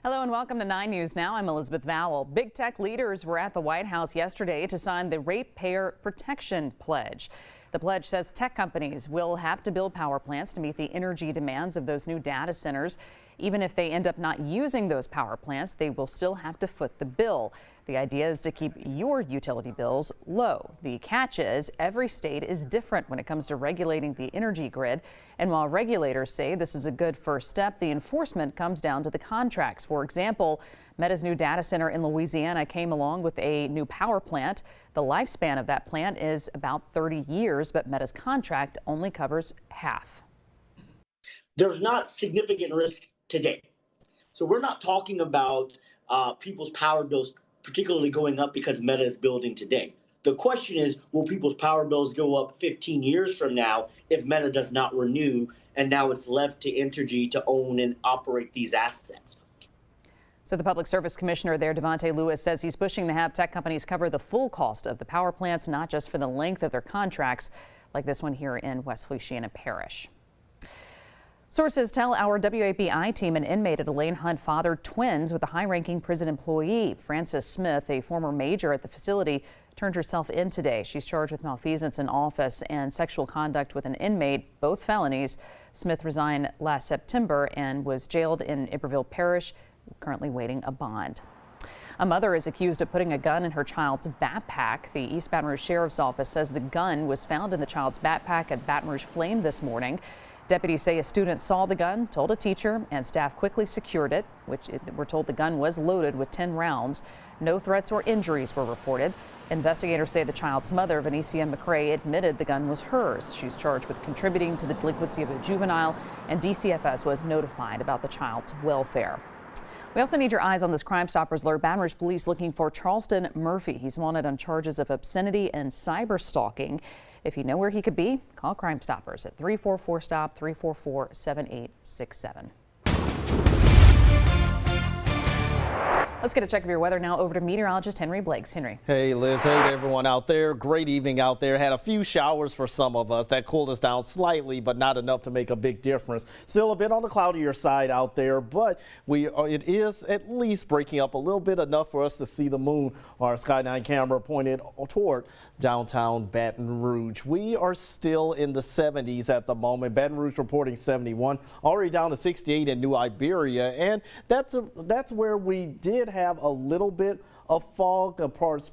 Hello and welcome to 9 News Now. I'm Elizabeth Vowell. Big tech leaders were at the White House yesterday to sign the Ratepayer Protection Pledge. The pledge says tech companies will have to build power plants to meet the energy demands of those new data centers. Even if they end up not using those power plants, they will still have to foot the bill. The idea is to keep your utility bills low. The catch is every state is different when it comes to regulating the energy grid. And while regulators say this is a good first step, the enforcement comes down to the contracts. For example, Meta's new data center in Louisiana came along with a new power plant. The lifespan of that plant is about 30 years, but Meta's contract only covers half. There's not significant risk today. So we're not talking about people's power bills particularly going up because Meta is building today. The question is, will people's power bills go up 15 years from now if Meta does not renew and now it's left to Entergy to own and operate these assets? So the Public Service Commissioner there, Devontae Lewis, says he's pushing to have tech companies cover the full cost of the power plants, not just for the length of their contracts, like this one here in West Feliciana Parish. Sources tell our WABI team an inmate at Elaine Hunt fathered twins with a high-ranking prison employee. Frances Smith, a former major at the facility, turned herself in today. She's charged with malfeasance in office and sexual conduct with an inmate, both felonies. Smith resigned last September and was jailed in Iberville Parish, currently waiting a bond. A mother is accused of putting a gun in her child's backpack. The East Baton Rouge Sheriff's Office says the gun was found in the child's backpack at Baton Rouge Flame this morning. Deputies say a student saw the gun, told a teacher, and staff quickly secured it, we're told the gun was loaded with 10 rounds. No threats or injuries were reported. Investigators say the child's mother, Venetia McCray, admitted the gun was hers. She's charged with contributing to the delinquency of a juvenile, and DCFS was notified about the child's welfare. We also need your eyes on this Crime Stoppers alert. Baton Rouge police looking for Charleston Murphy. He's wanted on charges of obscenity and cyber stalking. If you know where he could be, call Crime Stoppers at 344-STOP, 344-7867. Let's get a check of your weather now. Over to meteorologist Henry Blakes. Henry. Hey, Liz. Hey to everyone out there. Great evening out there. Had a few showers for some of us. That cooled us down slightly, but not enough to make a big difference. Still a bit on the cloudier side out there, but it is at least breaking up a little bit, enough for us to see the moon. Our Sky 9 camera pointed toward downtown Baton Rouge. We are still in the 70s at the moment. Baton Rouge reporting 71, already down to 68 in New Iberia, and that's where we did have a little bit of fog across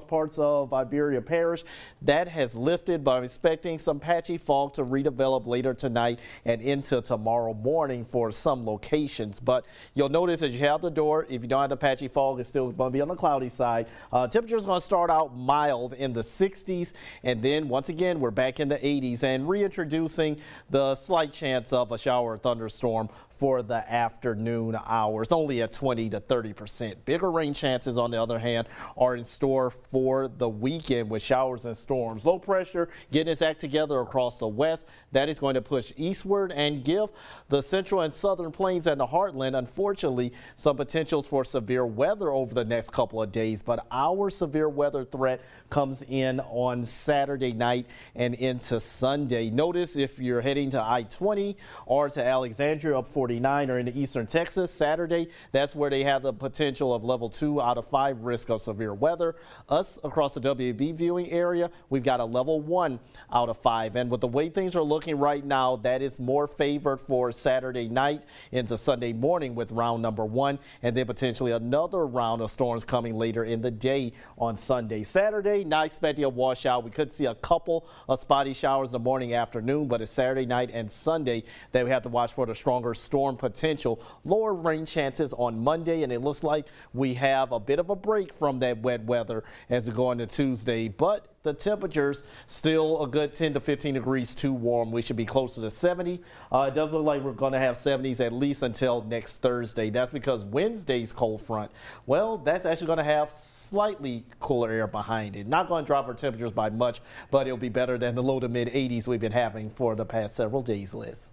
parts of Iberia Parish. That has lifted, but I'm expecting some patchy fog to redevelop later tonight and into tomorrow morning for some locations. But you'll notice as you head out the door, if you don't have the patchy fog, it's still going to be on the cloudy side. Temperatures going to start out mild in the 60s, and then once again we're back in the 80s and reintroducing the slight chance of a shower or thunderstorm for the afternoon hours, only at 20 to 30%. Bigger rain chances, on the other hand, are in store for the weekend with showers and storms. Low pressure getting its act together across the west. That is going to push eastward and give the central and southern plains and the heartland, unfortunately, some potentials for severe weather over the next couple of days. But our severe weather threat comes in on Saturday night and into Sunday. Notice if you're heading to I-20 or to Alexandria up 49 or into eastern Texas, Saturday, that's where they have the potential of level 2 out of 5 risk of severe weather. Us across the WB viewing area, we've got a level 1 out of 5. And with the way things are looking right now, that is more favored for Saturday night into Sunday morning with round number 1, and then potentially another round of storms coming later in the day on Sunday. Saturday, not expecting a washout. We could see a couple of spotty showers in the morning, afternoon, but it's Saturday night and Sunday that we have to watch for the stronger storm potential. Lower rain chances on Monday, and it looks like we have a bit of a break from that wet weather as we go into Tuesday, but the temperatures still a good 10 to 15 degrees too warm. We should be closer to 70. It does look like we're going to have 70s at least until next Thursday. That's because Wednesday's cold front, well, that's actually going to have slightly cooler air behind it. Not going to drop our temperatures by much, but it'll be better than the low to mid 80s we've been having for the past several days, Liz.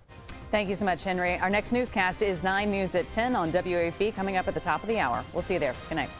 Thank you so much, Henry. Our next newscast is 9 News at 10 on WAB, coming up at the top of the hour. We'll see you there. Good night.